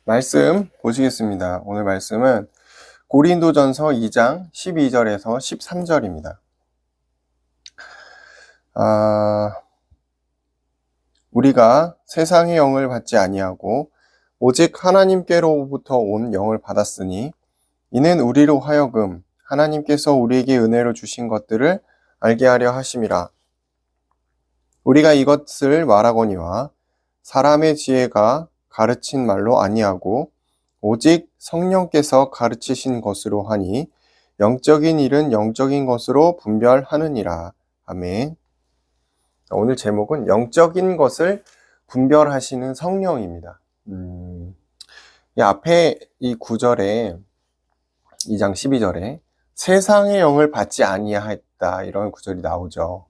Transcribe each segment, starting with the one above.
말씀 보시겠습니다. 오늘 말씀은 고린도전서 2장 12절에서 13절입니다. 우리가 세상의 영을 받지 아니하고 오직 하나님께로부터 온 영을 받았으니 이는 우리로 하여금 하나님께서 우리에게 은혜로 주신 것들을 알게 하려 하심이라. 우리가 이것을 말하거니와 사람의 지혜가 가르친 말로 아니하고 오직 성령께서 가르치신 것으로 하니 영적인 일은 영적인 것으로 분별하느니라. 아멘. 오늘 제목은 영적인 것을 분별하시는 성령입니다. 이 앞에 이 9절에 2장 12절에 세상의 영을 받지 아니하였다 이런 구절이 나오죠.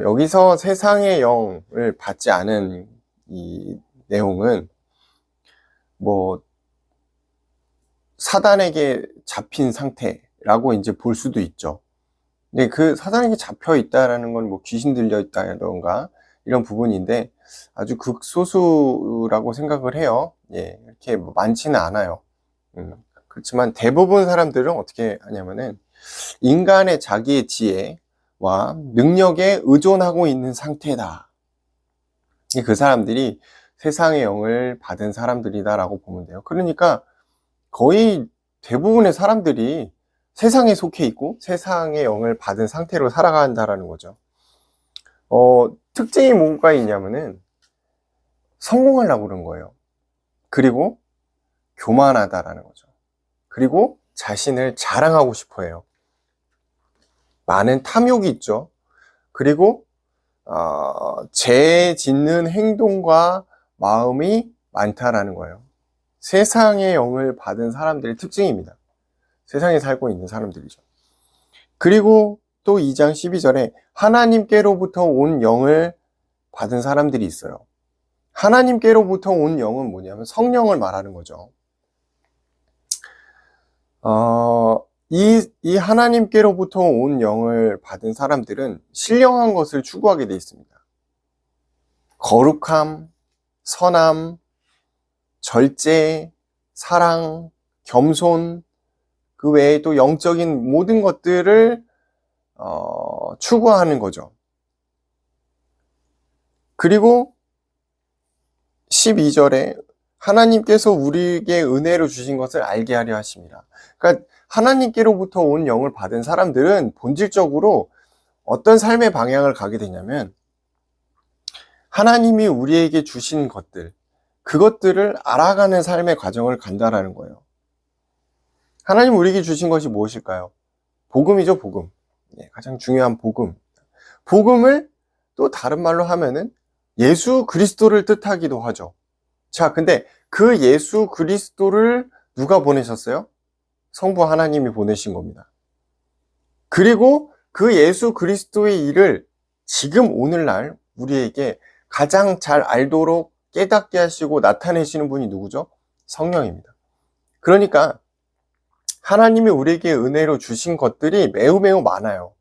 여기서 세상의 영을 받지 않은 이 내용은 사단에게 잡힌 상태라고 이제 볼 수도 있죠. 근데 그 사단에게 잡혀 있다라는 건 귀신 들려 있다던가 이런 부분인데 아주 극소수라고 생각을 해요. 이렇게 많지는 않아요. 그렇지만 대부분 사람들은 어떻게 하냐면은 인간의 자기의 지혜와 능력에 의존하고 있는 상태다. 그 사람들이 세상의 영을 받은 사람들이다라고 보면 돼요. 그러니까 거의 대부분의 사람들이 세상에 속해 있고 세상의 영을 받은 상태로 살아간다라는 거죠. 특징이 뭐가 있냐면은 성공하려고 그런 거예요. 그리고 교만하다라는 거죠. 그리고 자신을 자랑하고 싶어 해요. 많은 탐욕이 있죠. 그리고 죄 짓는 행동과 마음이 많다라는 거예요. 세상의 영을 받은 사람들의 특징입니다. 세상에 살고 있는 사람들이죠. 그리고 또 2장 12절에 하나님께로부터 온 영을 받은 사람들이 있어요. 하나님께로부터 온 영은 뭐냐면 성령을 말하는 거죠. 이 하나님께로부터 온 영을 받은 사람들은 신령한 것을 추구하게 되어 있습니다. 거룩함, 선함, 절제, 사랑, 겸손, 그 외에 또 영적인 모든 것들을 추구하는 거죠. 그리고 12절에 하나님께서 우리에게 은혜로 주신 것을 알게 하려 하십니다. 그러니까 하나님께로부터 온 영을 받은 사람들은 본질적으로 어떤 삶의 방향을 가게 되냐면 하나님이 우리에게 주신 것들, 그것들을 알아가는 삶의 과정을 간다라는 거예요. 하나님 우리에게 주신 것이 무엇일까요? 복음이죠, 복음. 가장 중요한 복음. 복음을 또 다른 말로 하면은 예수 그리스도를 뜻하기도 하죠. 자, 근데 그 예수 그리스도를 누가 보내셨어요? 성부 하나님이 보내신 겁니다. 그리고 그 예수 그리스도의 일을 지금 오늘날 우리에게 가장 잘 알도록 깨닫게 하시고 나타내시는 분이 누구죠? 성령입니다. 그러니까 하나님이 우리에게 은혜로 주신 것들이 매우 많아요.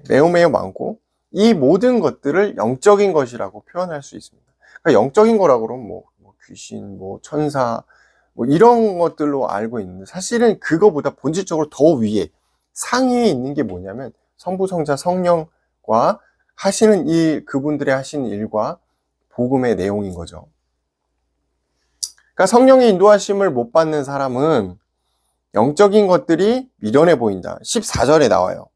매우 많고 이 모든 것들을 영적인 것이라고 표현할 수 있습니다. 그러니까 영적인 거라고 그러면 귀신, 천사 이런 것들로 알고 있는데 사실은 그거보다 본질적으로 더 위에 상위에 있는 게 뭐냐면 성부, 성자, 성령과 하시는 그분들의 하시는 일과 복음의 내용인 거죠. 그러니까 성령의 인도하심을 못 받는 사람은 영적인 것들이 미련해 보인다. 14절에 나와요.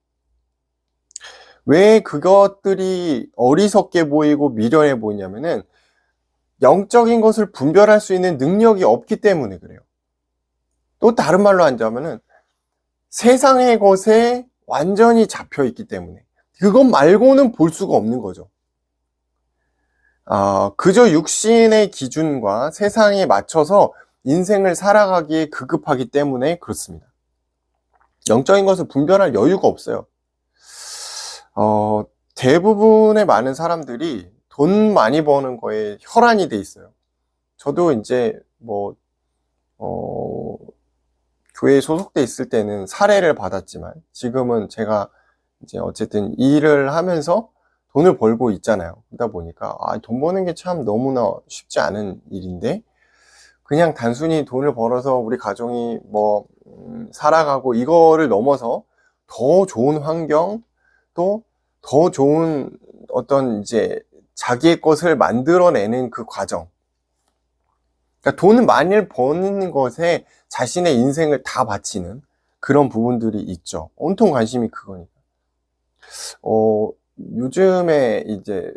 왜 그것들이 어리석게 보이고 미련해 보이냐면은 영적인 것을 분별할 수 있는 능력이 없기 때문에 그래요. 또 다른 말로 하자면은 세상의 것에 완전히 잡혀 있기 때문에 그것 말고는 볼 수가 없는 거죠. 그저 육신의 기준과 세상에 맞춰서 인생을 살아가기에 급급하기 때문에 그렇습니다. 영적인 것을 분별할 여유가 없어요. 대부분의 많은 사람들이 돈 많이 버는 거에 혈안이 돼 있어요. 저도 이제 교회에 소속돼 있을 때는 사례를 받았지만 지금은 제가 이제 어쨌든 일을 하면서 돈을 벌고 있잖아요. 그러다 보니까 돈 버는 게 참 너무나 쉽지 않은 일인데 그냥 단순히 돈을 벌어서 우리 가정이 뭐 살아가고 이거를 넘어서 더 좋은 환경, 또 더 좋은 어떤 이제 자기의 것을 만들어내는 그 과정. 그러니까 돈을 많이 버는 것에 자신의 인생을 다 바치는 그런 부분들이 있죠. 온통 관심이 그거니까. 요즘에 이제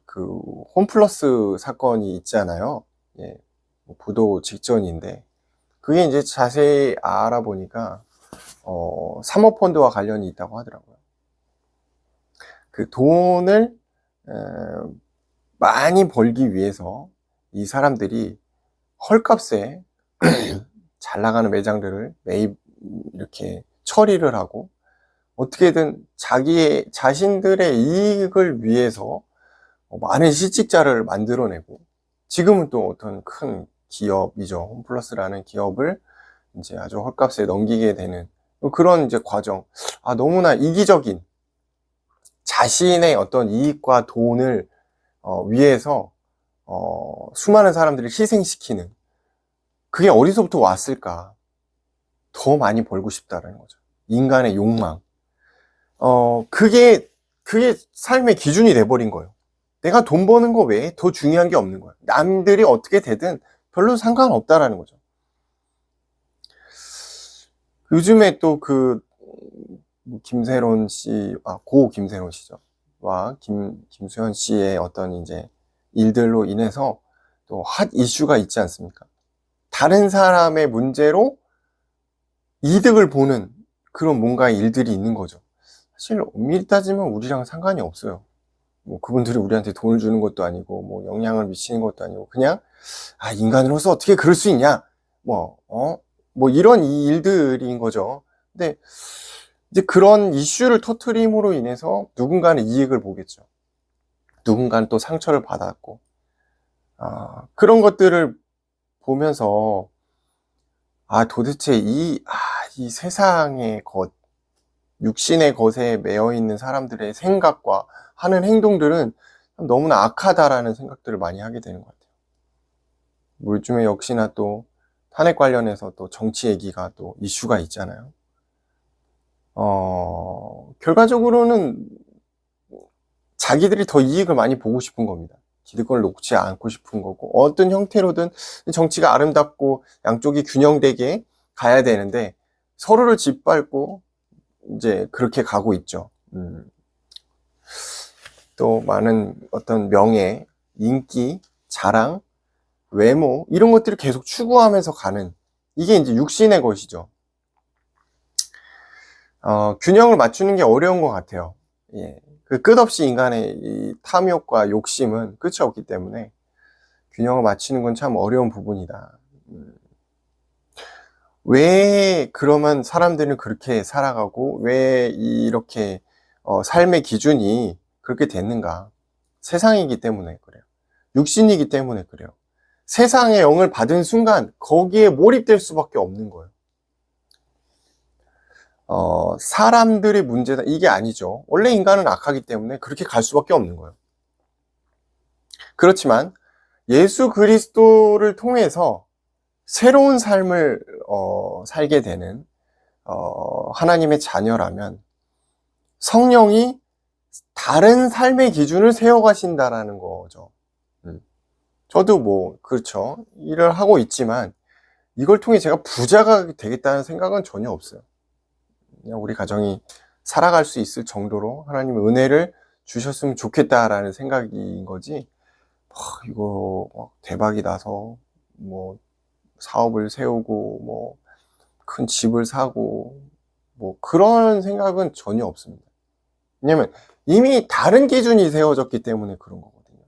그 홈플러스 사건이 있잖아요. 예, 보도 직전인데 그게 이제 자세히 알아보니까 사모펀드와 관련이 있다고 하더라고요. 그 돈을 많이 벌기 위해서 이 사람들이 헐값에 잘 나가는 매장들을 매입 이렇게 처리를 하고 어떻게든 자신들의 이익을 위해서 많은 실직자를 만들어내고 지금은 또 어떤 큰 기업이죠. 홈플러스라는 기업을 이제 아주 헐값에 넘기게 되는 그런 이제 과정. 너무나 이기적인 자신의 어떤 이익과 돈을 위해서 수많은 사람들을 희생시키는 그게 어디서부터 왔을까? 더 많이 벌고 싶다라는 거죠. 인간의 욕망. 그게 삶의 기준이 돼버린 거예요. 내가 돈 버는 거 외에 더 중요한 게 없는 거예요. 남들이 어떻게 되든 별로 상관없다라는 거죠. 요즘에 또 김세론 씨, 고 김세론 씨죠. 와, 김수현 씨의 어떤 이제 일들로 인해서 또 핫 이슈가 있지 않습니까? 다른 사람의 문제로 이득을 보는 그런 뭔가 일들이 있는 거죠. 사실 엄밀히 따지면 우리랑 상관이 없어요. 뭐 그분들이 우리한테 돈을 주는 것도 아니고 뭐 영향을 미치는 것도 아니고 그냥 인간으로서 어떻게 그럴 수 있냐 뭐 이런 일들인 거죠. 근데 이제 그런 이슈를 터트림으로 인해서 누군가는 이익을 보겠죠. 누군가는 또 상처를 받았고 그런 것들을 보면서 도대체 이 세상의 것, 육신의 것에 매여 있는 사람들의 생각과 하는 행동들은 너무나 악하다라는 생각들을 많이 하게 되는 것 같아요. 요즘에 역시나 또 탄핵 관련해서 또 정치 얘기가 또 이슈가 있잖아요. 결과적으로는 자기들이 더 이익을 많이 보고 싶은 겁니다. 기득권을 놓지 않고 싶은 거고 어떤 형태로든 정치가 아름답고 양쪽이 균형되게 가야 되는데 서로를 짓밟고 이제 그렇게 가고 있죠. 또 많은 어떤 명예, 인기, 자랑, 외모 이런 것들을 계속 추구하면서 가는 이게 이제 육신의 것이죠. 균형을 맞추는 게 어려운 것 같아요. 예. 그 끝없이 인간의 이 탐욕과 욕심은 끝이 없기 때문에 균형을 맞추는 건 참 어려운 부분이다. 왜 그러면 사람들은 그렇게 살아가고 왜 이렇게 삶의 기준이 그렇게 됐는가? 세상이기 때문에 그래요. 육신이기 때문에 그래요. 세상의 영을 받은 순간 거기에 몰입될 수밖에 없는 거예요. 사람들의 문제다 이게 아니죠. 원래 인간은 악하기 때문에 그렇게 갈 수밖에 없는 거예요. 그렇지만 예수 그리스도를 통해서 새로운 삶을 살게 되는 하나님의 자녀라면 성령이 다른 삶의 기준을 세워가신다라는 거죠. 저도 그렇죠. 일을 하고 있지만 이걸 통해 제가 부자가 되겠다는 생각은 전혀 없어요. 그냥 우리 가정이 살아갈 수 있을 정도로 하나님의 은혜를 주셨으면 좋겠다라는 생각인 거지. 이거 대박이 나서 사업을 세우고 큰 집을 사고 그런 생각은 전혀 없습니다. 왜냐면 이미 다른 기준이 세워졌기 때문에 그런 거거든요.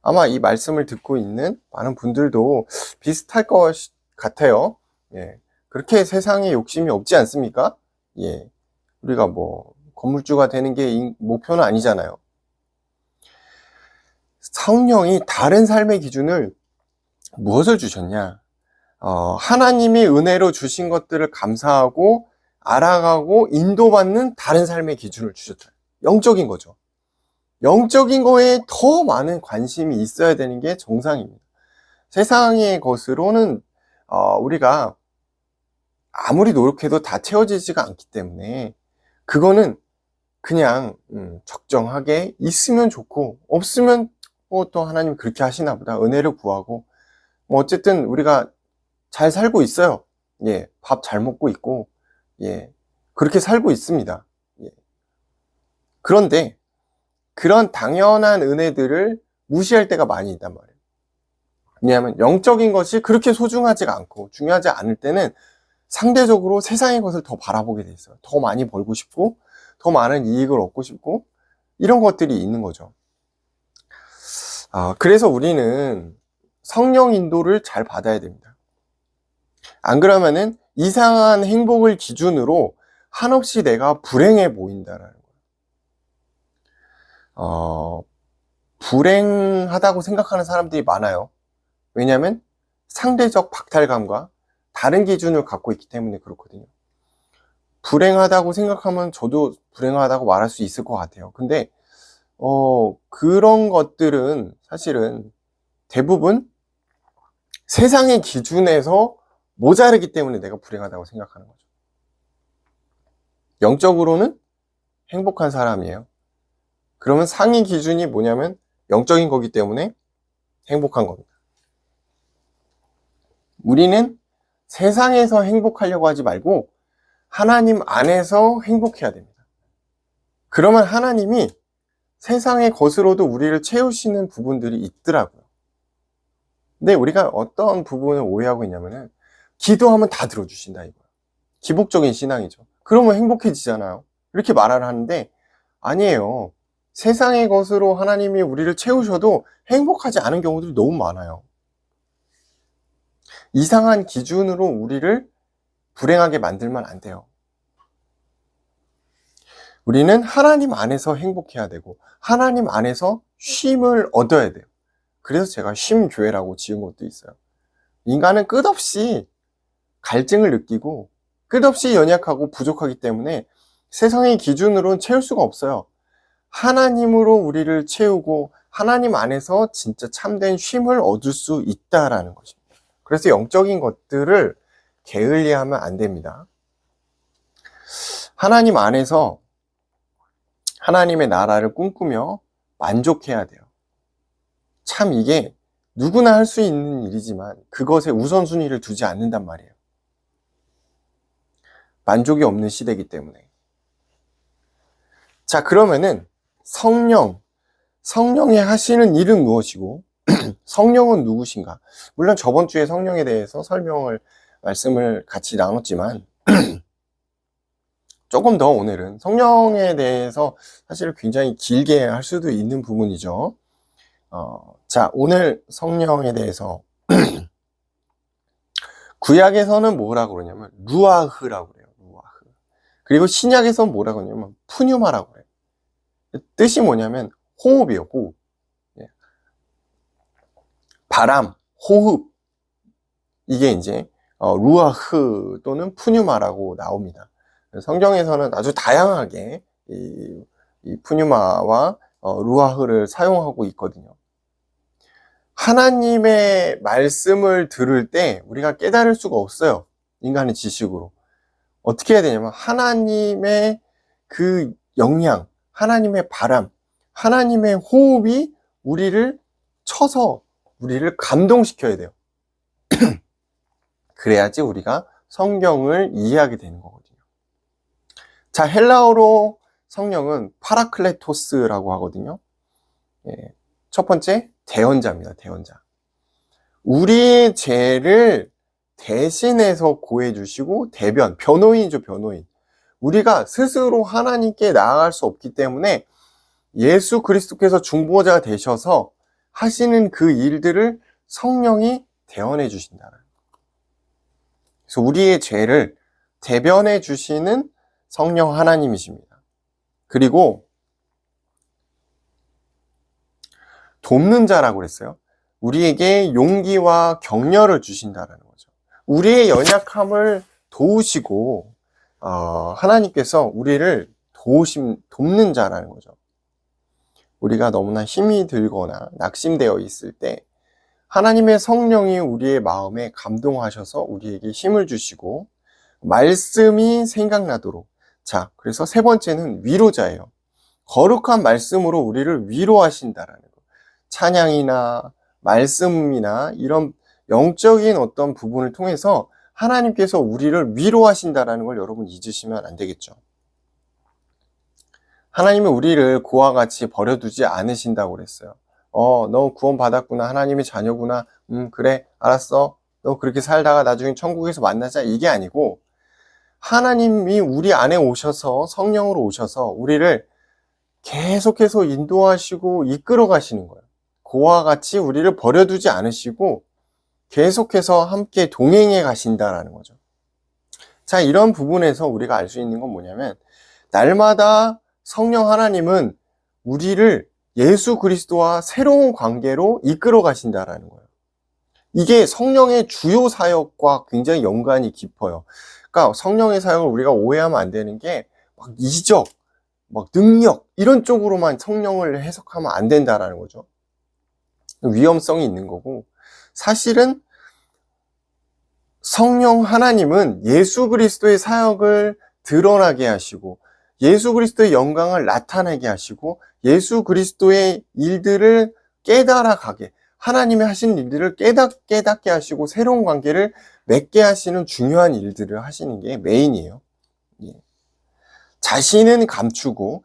아마 이 말씀을 듣고 있는 많은 분들도 비슷할 것 같아요. 예. 그렇게 세상에 욕심이 없지 않습니까? 예. 우리가 건물주가 되는 게 목표는 아니잖아요. 성령이 다른 삶의 기준을 무엇을 주셨냐? 하나님이 은혜로 주신 것들을 감사하고 알아가고 인도받는 다른 삶의 기준을 주셨죠. 영적인 거죠. 영적인 거에 더 많은 관심이 있어야 되는 게 정상입니다. 세상의 것으로는 우리가 아무리 노력해도 다 채워지지가 않기 때문에 그거는 그냥 적정하게 있으면 좋고, 없으면 뭐 또 하나님 그렇게 하시나 보다, 은혜를 구하고, 뭐 어쨌든 우리가 잘 살고 있어요. 예, 밥 잘 먹고 있고, 예, 그렇게 살고 있습니다. 예. 그런데 그런 당연한 은혜들을 무시할 때가 많이 있단 말이에요. 왜냐하면 영적인 것이 그렇게 소중하지가 않고 중요하지 않을 때는 상대적으로 세상의 것을 더 바라보게 돼 있어요. 더 많이 벌고 싶고, 더 많은 이익을 얻고 싶고, 이런 것들이 있는 거죠. 그래서 우리는 성령 인도를 잘 받아야 됩니다. 안 그러면은 이상한 행복을 기준으로 한없이 내가 불행해 보인다라는 거예요. 불행하다고 생각하는 사람들이 많아요. 왜냐하면 상대적 박탈감과 다른 기준을 갖고 있기 때문에 그렇거든요. 불행하다고 생각하면 저도 불행하다고 말할 수 있을 것 같아요. 근데 그런 것들은 사실은 대부분 세상의 기준에서 모자르기 때문에 내가 불행하다고 생각하는 거죠. 영적으로는 행복한 사람이에요. 그러면 상위 기준이 뭐냐면 영적인 거기 때문에 행복한 겁니다. 우리는 세상에서 행복하려고 하지 말고 하나님 안에서 행복해야 됩니다. 그러면 하나님이 세상의 것으로도 우리를 채우시는 부분들이 있더라고요. 근데 우리가 어떤 부분을 오해하고 있냐면은 기도하면 다 들어주신다 이거예요. 기복적인 신앙이죠. 그러면 행복해지잖아요. 이렇게 말을 하는데 아니에요. 세상의 것으로 하나님이 우리를 채우셔도 행복하지 않은 경우들이 너무 많아요. 이상한 기준으로 우리를 불행하게 만들면 안 돼요. 우리는 하나님 안에서 행복해야 되고 하나님 안에서 쉼을 얻어야 돼요. 그래서 제가 쉼교회라고 지은 것도 있어요. 인간은 끝없이 갈증을 느끼고 끝없이 연약하고 부족하기 때문에 세상의 기준으로는 채울 수가 없어요. 하나님으로 우리를 채우고 하나님 안에서 진짜 참된 쉼을 얻을 수 있다라는 것입니다. 그래서 영적인 것들을 게을리하면 안 됩니다. 하나님 안에서 하나님의 나라를 꿈꾸며 만족해야 돼요. 참 이게 누구나 할 수 있는 일이지만 그것에 우선순위를 두지 않는단 말이에요. 만족이 없는 시대이기 때문에. 자, 그러면은 성령이 하시는 일은 무엇이고 성령은 누구신가? 물론 저번 주에 성령에 대해서 말씀을 같이 나눴지만 조금 더 오늘은 성령에 대해서 사실 굉장히 길게 할 수도 있는 부분이죠. 자, 오늘 성령에 대해서 구약에서는 뭐라고 그러냐면 루아흐라고 그래요. 루아흐. 그리고 신약에서는 뭐라고 하냐면 푸뉴마라고 그래요. 뜻이 뭐냐면 호흡이에요. 호흡. 바람, 호흡. 이게 이제 루아흐 또는 푸뉴마라고 나옵니다. 성경에서는 아주 다양하게 이 푸뉴마와 루아흐를 사용하고 있거든요. 하나님의 말씀을 들을 때 우리가 깨달을 수가 없어요. 인간의 지식으로. 어떻게 해야 되냐면 하나님의 그 영향, 하나님의 바람, 하나님의 호흡이 우리를 쳐서 우리를 감동시켜야 돼요. 그래야지 우리가 성경을 이해하게 되는 거거든요. 자, 헬라어로 성령은 파라클레토스라고 하거든요. 첫 번째, 대언자입니다. 대언자. 우리의 죄를 대신해서 고해 주시고 변호인이죠, 변호인. 우리가 스스로 하나님께 나아갈 수 없기 때문에 예수 그리스도께서 중보자가 되셔서 하시는 그 일들을 성령이 대언해 주신다. 그래서 우리의 죄를 대변해 주시는 성령 하나님이십니다. 그리고 돕는 자라고 그랬어요. 우리에게 용기와 격려를 주신다는 거죠. 우리의 연약함을 도우시고 하나님께서 우리를 돕는 자라는 거죠. 우리가 너무나 힘이 들거나 낙심되어 있을 때 하나님의 성령이 우리의 마음에 감동하셔서 우리에게 힘을 주시고 말씀이 생각나도록. 자, 그래서 세 번째는 위로자예요. 거룩한 말씀으로 우리를 위로하신다라는 거. 찬양이나 말씀이나 이런 영적인 어떤 부분을 통해서 하나님께서 우리를 위로하신다라는 걸 여러분 잊으시면 안 되겠죠. 하나님은 우리를 그와 같이 버려두지 않으신다고 그랬어요. 너 구원 받았구나. 하나님의 자녀구나. 그래, 알았어. 너 그렇게 살다가 나중에 천국에서 만나자. 이게 아니고 하나님이 우리 안에 오셔서 성령으로 오셔서 우리를 계속해서 인도하시고 이끌어 가시는 거예요. 그와 같이 우리를 버려두지 않으시고 계속해서 함께 동행해 가신다라는 거죠. 자, 이런 부분에서 우리가 알 수 있는 건 뭐냐면 날마다 성령 하나님은 우리를 예수 그리스도와 새로운 관계로 이끌어 가신다라는 거예요. 이게 성령의 주요 사역과 굉장히 연관이 깊어요. 그러니까 성령의 사역을 우리가 오해하면 안 되는 게 막 이적, 막 능력 이런 쪽으로만 성령을 해석하면 안 된다라는 거죠. 위험성이 있는 거고, 사실은 성령 하나님은 예수 그리스도의 사역을 드러나게 하시고 예수 그리스도의 영광을 나타내게 하시고 예수 그리스도의 일들을 깨달아 가게, 하나님이 하신 일들을 깨닫게 하시고 새로운 관계를 맺게 하시는 중요한 일들을 하시는 게 메인이에요. 자신은 감추고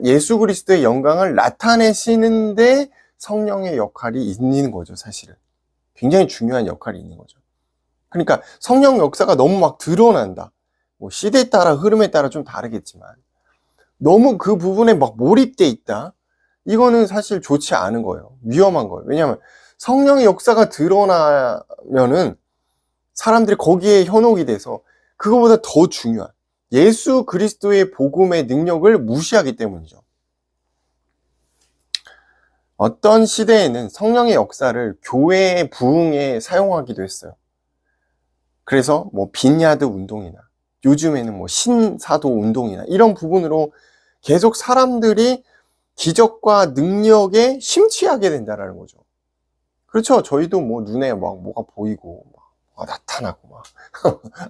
예수 그리스도의 영광을 나타내시는데 성령의 역할이 있는 거죠. 사실은 굉장히 중요한 역할이 있는 거죠. 그러니까 성령 역사가 너무 막 드러난다. 뭐 시대에 따라 흐름에 따라 좀 다르겠지만 너무 그 부분에 막 몰입돼 있다. 이거는 사실 좋지 않은 거예요. 위험한 거예요. 왜냐하면 성령의 역사가 드러나면은 사람들이 거기에 현혹이 돼서 그거보다 더 중요한 예수 그리스도의 복음의 능력을 무시하기 때문이죠. 어떤 시대에는 성령의 역사를 교회의 부흥에 사용하기도 했어요. 그래서 뭐 빈야드 운동이나 요즘에는 뭐 신사도 운동이나 이런 부분으로 계속 사람들이 기적과 능력에 심취하게 된다는 거죠. 그렇죠. 저희도 뭐 눈에 막 뭐가 보이고 막 나타나고 막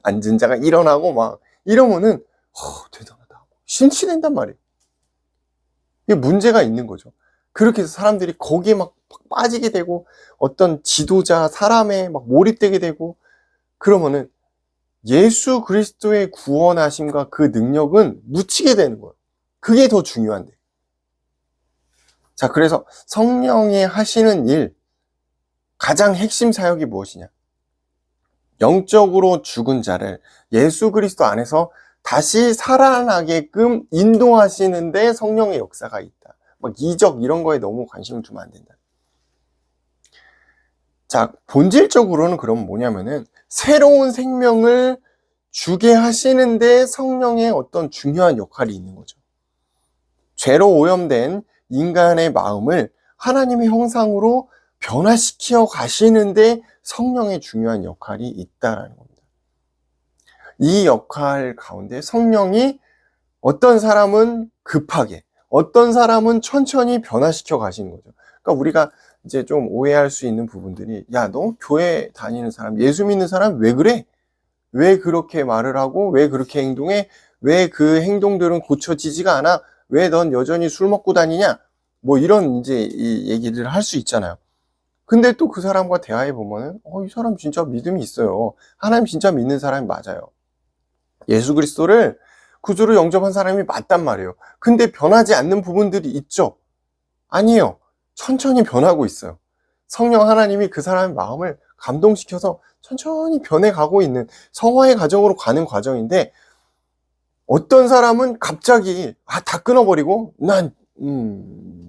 앉은 자가 일어나고 막 이러면은 대단하다. 심취된단 말이에요. 이게 문제가 있는 거죠. 그렇게 해서 사람들이 거기에 막 빠지게 되고 어떤 지도자 사람에 막 몰입되게 되고 그러면은 예수 그리스도의 구원하심과 그 능력은 묻히게 되는 거예요. 그게 더 중요한데. 자, 그래서 성령이 하시는 일, 가장 핵심 사역이 무엇이냐? 영적으로 죽은 자를 예수 그리스도 안에서 다시 살아나게끔 인도하시는데 성령의 역사가 있다. 막 이적 이런 거에 너무 관심을 두면 안 된다. 자, 본질적으로는 그럼 뭐냐면은 새로운 생명을 주게 하시는데 성령의 어떤 중요한 역할이 있는 거죠. 죄로 오염된 인간의 마음을 하나님의 형상으로 변화시켜 가시는데 성령의 중요한 역할이 있다는 겁니다. 이 역할 가운데 성령이 어떤 사람은 급하게, 어떤 사람은 천천히 변화시켜 가시는 거죠. 그러니까 우리가 이제 좀 오해할 수 있는 부분들이, 야, 너 교회 다니는 사람, 예수 믿는 사람 왜 그래? 왜 그렇게 말을 하고, 왜 그렇게 행동해? 왜 그 행동들은 고쳐지지가 않아? 왜 넌 여전히 술 먹고 다니냐? 뭐 이런 이제 이 얘기를 할 수 있잖아요. 근데 또 그 사람과 대화해 보면은, 이 사람 진짜 믿음이 있어요. 하나님 진짜 믿는 사람이 맞아요. 예수 그리스도를 구주로 영접한 사람이 맞단 말이에요. 근데 변하지 않는 부분들이 있죠? 아니에요. 천천히 변하고 있어요. 성령 하나님이 그 사람의 마음을 감동시켜서 천천히 변해가고 있는 성화의 과정으로 가는 과정인데, 어떤 사람은 갑자기 다 끊어버리고 난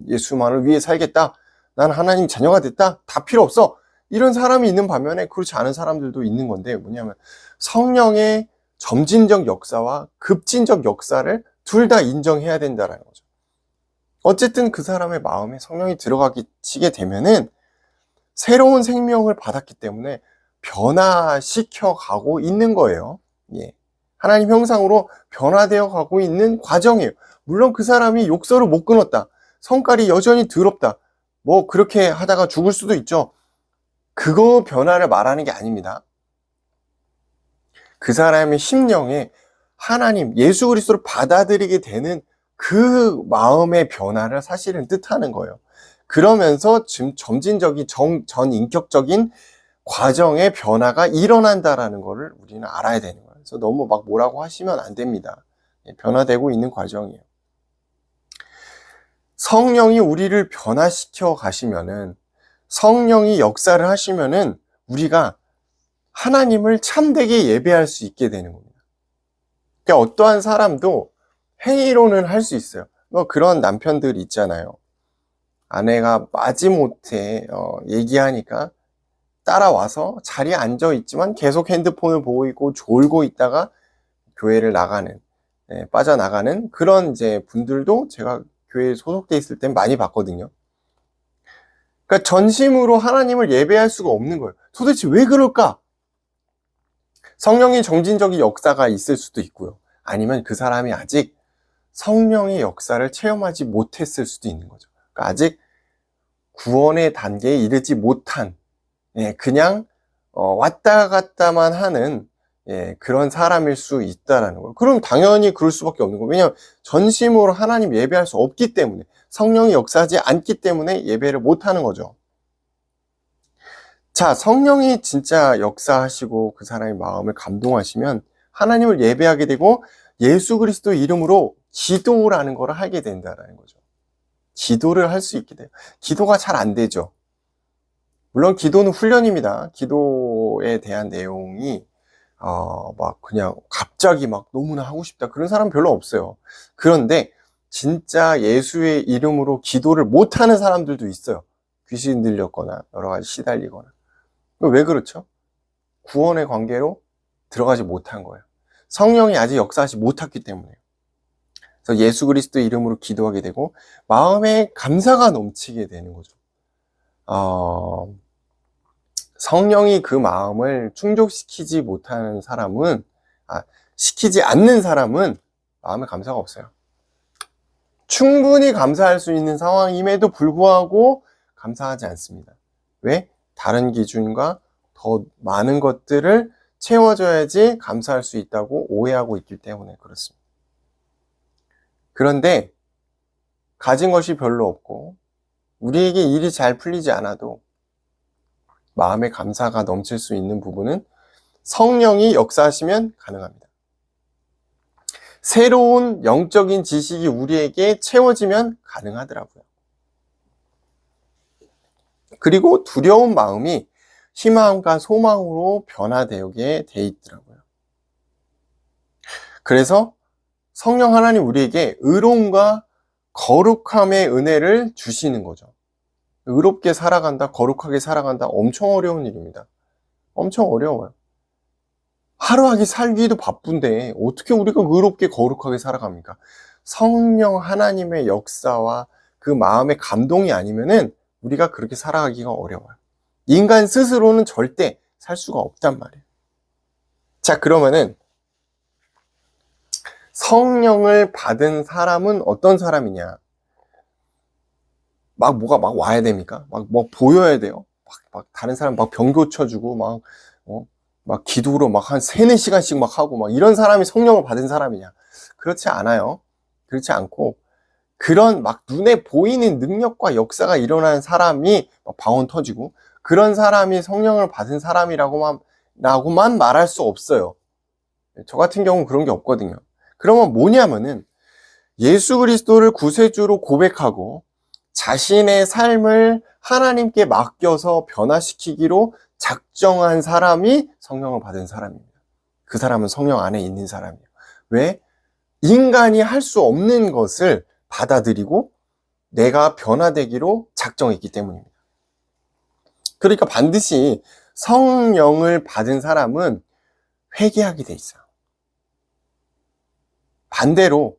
예수만을 위해 살겠다, 난 하나님 자녀가 됐다, 다 필요 없어, 이런 사람이 있는 반면에 그렇지 않은 사람들도 있는 건데, 뭐냐면 성령의 점진적 역사와 급진적 역사를 둘 다 인정해야 된다는 거죠. 어쨌든 그 사람의 마음에 성령이 들어가게 되면은 새로운 생명을 받았기 때문에 변화시켜 가고 있는 거예요. 예. 하나님 형상으로 변화되어 가고 있는 과정이에요. 물론 그 사람이 욕설을 못 끊었다, 성깔이 여전히 더럽다, 뭐 그렇게 하다가 죽을 수도 있죠. 그거 변화를 말하는 게 아닙니다. 그 사람의 심령에 하나님, 예수 그리스도를 받아들이게 되는 그 마음의 변화를 사실은 뜻하는 거예요. 그러면서 지금 점진적인 전인격적인 과정의 변화가 일어난다라는 것을 우리는 알아야 되는 거예요. 그래서 너무 막 뭐라고 하시면 안 됩니다. 변화되고 있는 과정이에요. 성령이 우리를 변화시켜 가시면은, 성령이 역사를 하시면은 우리가 하나님을 참되게 예배할 수 있게 되는 겁니다. 그러니까 어떠한 사람도 행위로는 할 수 있어요. 뭐 그런 남편들 있잖아요. 아내가 마지못해 얘기하니까 따라와서 자리에 앉아 있지만 계속 핸드폰을 보고 있고 졸고 있다가 교회를 나가는, 빠져나가는 그런 이제 분들도 제가 교회에 소속돼 있을 땐 많이 봤거든요. 그러니까 전심으로 하나님을 예배할 수가 없는 거예요. 도대체 왜 그럴까? 성령의 정진적인 역사가 있을 수도 있고요. 아니면 그 사람이 아직 성령의 역사를 체험하지 못했을 수도 있는 거죠. 그러니까 아직 구원의 단계에 이르지 못한, 그냥 왔다 갔다만 하는 그런 사람일 수 있다라는 거예요. 그럼 당연히 그럴 수밖에 없는 거예요. 왜냐하면 전심으로 하나님 예배할 수 없기 때문에, 성령이 역사하지 않기 때문에 예배를 못하는 거죠. 자, 성령이 진짜 역사하시고 그 사람의 마음을 감동하시면 하나님을 예배하게 되고 예수 그리스도 이름으로 기도라는 걸 하게 된다라는 거죠. 기도를 할 수 있게 돼요. 기도가 잘 안 되죠. 물론 기도는 훈련입니다. 기도에 대한 내용이 막 그냥 갑자기 막 너무나 하고 싶다 그런 사람 별로 없어요. 그런데 진짜 예수의 이름으로 기도를 못하는 사람들도 있어요. 귀신 들렸거나 여러 가지 시달리거나. 왜 그렇죠? 구원의 관계로 들어가지 못한 거예요. 성령이 아직 역사하지 못했기 때문에요. 그래서 예수 그리스도 이름으로 기도하게 되고 마음에 감사가 넘치게 되는 거죠. 성령이 그 마음을 충족시키지 못하는 사람은, 시키지 않는 사람은 마음에 감사가 없어요. 충분히 감사할 수 있는 상황임에도 불구하고 감사하지 않습니다. 왜? 다른 기준과 더 많은 것들을 채워줘야지 감사할 수 있다고 오해하고 있기 때문에 그렇습니다. 그런데 가진 것이 별로 없고 우리에게 일이 잘 풀리지 않아도 마음에 감사가 넘칠 수 있는 부분은 성령이 역사하시면 가능합니다. 새로운 영적인 지식이 우리에게 채워지면 가능하더라고요. 그리고 두려운 마음이 희망과 소망으로 변화되게 돼 있더라고요. 그래서 성령 하나님 우리에게 의로움과 거룩함의 은혜를 주시는 거죠. 의롭게 살아간다, 거룩하게 살아간다, 엄청 어려운 일입니다. 엄청 어려워요. 하루하기 살기도 바쁜데 어떻게 우리가 의롭게 거룩하게 살아갑니까? 성령 하나님의 역사와 그 마음의 감동이 아니면은 우리가 그렇게 살아가기가 어려워요. 인간 스스로는 절대 살 수가 없단 말이에요. 자, 그러면은 성령을 받은 사람은 어떤 사람이냐? 뭐가 와야 됩니까? 뭐 보여야 돼요? 다른 사람 병 고쳐주고, 막 기도로 한 3-4시간씩 하고, 이런 사람이 성령을 받은 사람이냐? 그렇지 않아요. 그렇지 않고, 그런 눈에 보이는 능력과 역사가 일어나는 사람이 방언 터지고, 그런 사람이 성령을 받은 사람이라고만 말할 수 없어요. 저 같은 경우는 그런 게 없거든요. 그러면 뭐냐면은, 예수 그리스도를 구세주로 고백하고, 자신의 삶을 하나님께 맡겨서 변화시키기로 작정한 사람이 성령을 받은 사람입니다. 그 사람은 성령 안에 있는 사람이에요. 왜? 인간이 할 수 없는 것을 받아들이고 내가 변화되기로 작정했기 때문입니다. 그러니까 반드시 성령을 받은 사람은 회개하게 돼 있어요. 반대로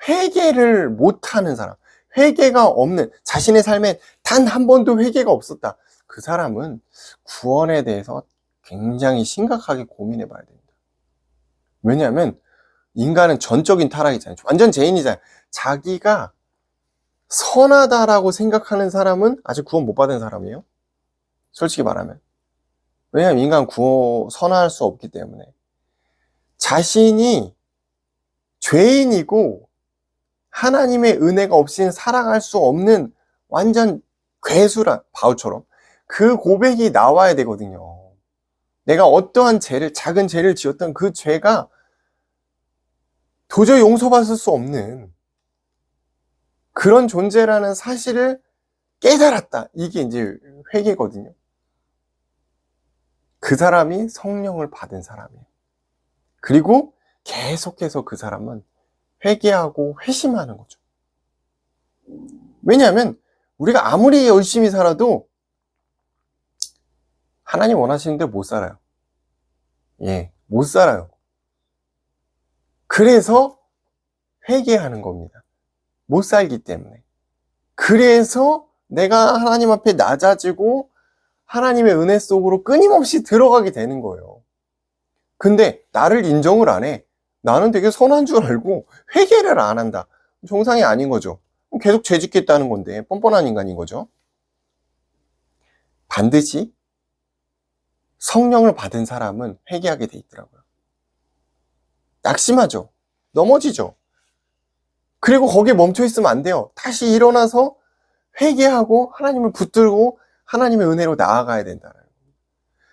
회개를 못하는 사람, 회개가 없는, 자신의 삶에 단 한 번도 회개가 없었다. 그 사람은 구원에 대해서 굉장히 심각하게 고민해 봐야 됩니다. 왜냐하면 인간은 전적인 타락이잖아요. 완전 죄인이잖아요. 자기가 선하다라고 생각하는 사람은 아직 구원 못 받은 사람이에요. 솔직히 말하면. 왜냐하면 인간 선할 수 없기 때문에. 자신이 죄인이고 하나님의 은혜가 없이는 살아갈 수 없는 완전 괴수란 바울처럼 그 고백이 나와야 되거든요. 내가 어떠한 죄를, 작은 죄를 지었던 그 죄가 도저히 용서받을 수 없는 그런 존재라는 사실을 깨달았다. 이게 이제 회개거든요. 그 사람이 성령을 받은 사람이에요. 그리고 계속해서 그 사람은 회개하고 회심하는 거죠. 왜냐하면 우리가 아무리 열심히 살아도 하나님 원하시는 대로 못 살아요. 예, 못 살아요. 그래서 회개하는 겁니다. 못 살기 때문에. 그래서 내가 하나님 앞에 낮아지고 하나님의 은혜 속으로 끊임없이 들어가게 되는 거예요. 근데 나를 인정을 안 해. 나는 되게 선한 줄 알고 회개를 안 한다. 정상이 아닌 거죠. 계속 죄 짓겠다는 건데 뻔뻔한 인간인 거죠. 반드시 성령을 받은 사람은 회개하게 돼 있더라고요. 낙심하죠. 넘어지죠. 그리고 거기에 멈춰 있으면 안 돼요. 다시 일어나서 회개하고 하나님을 붙들고 하나님의 은혜로 나아가야 된다는 거예요.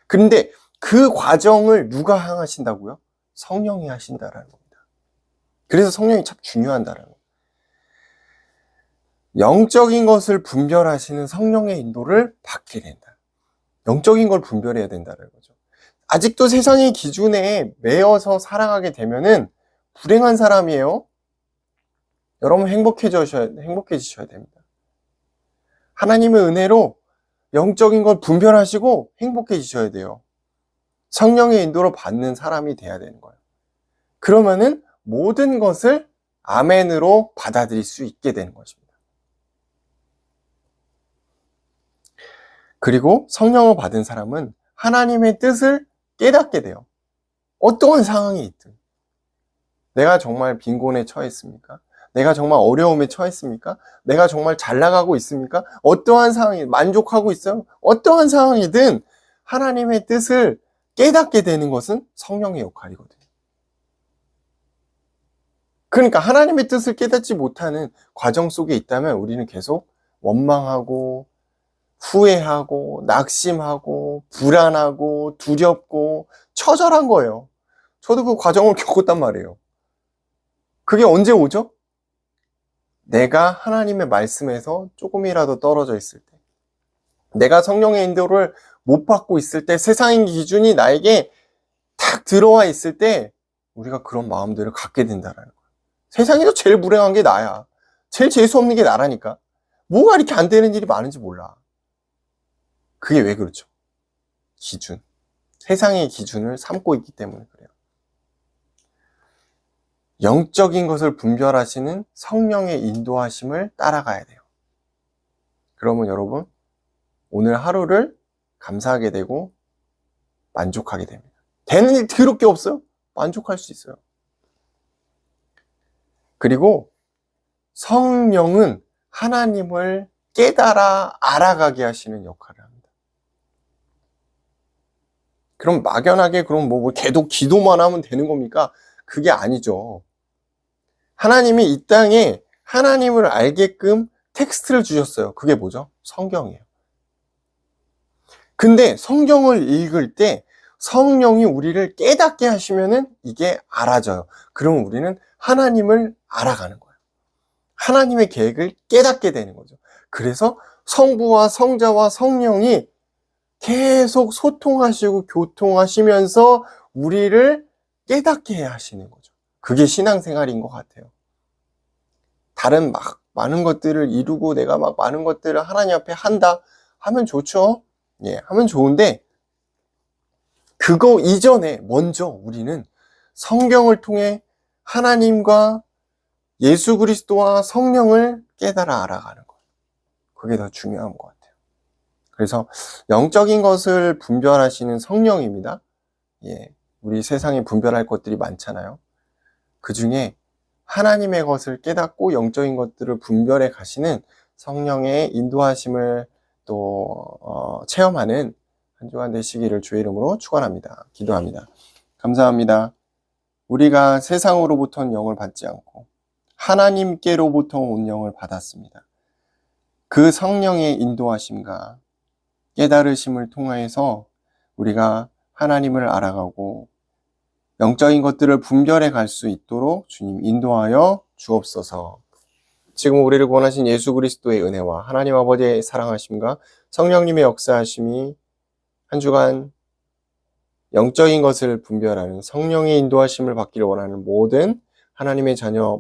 그런데 그 과정을 누가 하신다고요? 성령이 하신다라는 겁니다. 그래서 성령이 참 중요한다라는 거예요. 영적인 것을 분별하시는 성령의 인도를 받게 된다. 영적인 걸 분별해야 된다는 거죠. 아직도 세상의 기준에 매여서 살아가게 되면은 불행한 사람이에요. 여러분 행복해지셔야 됩니다. 하나님의 은혜로 영적인 걸 분별하시고 행복해지셔야 돼요. 성령의 인도로 받는 사람이 돼야 되는 거예요. 그러면은 모든 것을 아멘으로 받아들일 수 있게 되는 것입니다. 그리고 성령을 받은 사람은 하나님의 뜻을 깨닫게 돼요. 어떠한 상황이 있든. 내가 정말 빈곤에 처했습니까? 내가 정말 어려움에 처했습니까? 내가 정말 잘 나가고 있습니까? 어떠한 상황이 만족하고 있어요? 어떠한 상황이든 하나님의 뜻을 깨닫게 되는 것은 성령의 역할이거든요. 그러니까 하나님의 뜻을 깨닫지 못하는 과정 속에 있다면 우리는 계속 원망하고 후회하고 낙심하고 불안하고 두렵고 처절한 거예요. 저도 그 과정을 겪었단 말이에요. 그게 언제 오죠? 내가 하나님의 말씀에서 조금이라도 떨어져 있을 때, 내가 성령의 인도를 못 받고 있을 때, 세상의 기준이 나에게 탁 들어와 있을 때 우리가 그런 마음들을 갖게 된다는 거예요. 세상에서 제일 불행한 게 나야. 제일 재수 없는 게 나라니까. 뭐가 이렇게 안 되는 일이 많은지 몰라. 그게 왜 그렇죠? 기준. 세상의 기준을 삼고 있기 때문에 그래요. 영적인 것을 분별하시는 성령의 인도하심을 따라가야 돼요. 그러면 여러분, 오늘 하루를 감사하게 되고 만족하게 됩니다. 되는 일 더럽게 없어요? 만족할 수 있어요. 그리고 성령은 하나님을 깨달아 알아가게 하시는 역할을 합니다. 그럼 막연하게 그럼 계속 기도만 하면 되는 겁니까? 그게 아니죠. 하나님이 이 땅에 하나님을 알게끔 텍스트를 주셨어요. 그게 뭐죠? 성경이에요. 근데 성경을 읽을 때 성령이 우리를 깨닫게 하시면은 이게 알아져요. 그러면 우리는 하나님을 알아가는 거예요. 하나님의 계획을 깨닫게 되는 거죠. 그래서 성부와 성자와 성령이 계속 소통하시고 교통하시면서 우리를 깨닫게 하시는 거죠. 그게 신앙생활인 것 같아요. 다른 많은 것들을 이루고 내가 많은 것들을 하나님 앞에 한다 하면 좋죠. 예, 하면 좋은데 그거 이전에 먼저 우리는 성경을 통해 하나님과 예수 그리스도와 성령을 깨달아 알아가는 거예요. 그게 더 중요한 것 같아요. 그래서 영적인 것을 분별하시는 성령입니다. 예, 우리 세상에 분별할 것들이 많잖아요. 그 중에 하나님의 것을 깨닫고 영적인 것들을 분별해 가시는 성령의 인도하심을 또 체험하는 한 주간 되시기를 주의 이름으로 축원합니다. 기도합니다. 감사합니다. 우리가 세상으로부터는 영을 받지 않고 하나님께로부터 온 영을 받았습니다. 그 성령의 인도하심과 깨달으심을 통하여서 우리가 하나님을 알아가고 영적인 것들을 분별해 갈 수 있도록 주님 인도하여 주옵소서. 지금 우리를 구원하신 예수 그리스도의 은혜와 하나님 아버지의 사랑하심과 성령님의 역사하심이 한 주간 영적인 것을 분별하는 성령의 인도하심을 받기를 원하는 모든 하나님의 자녀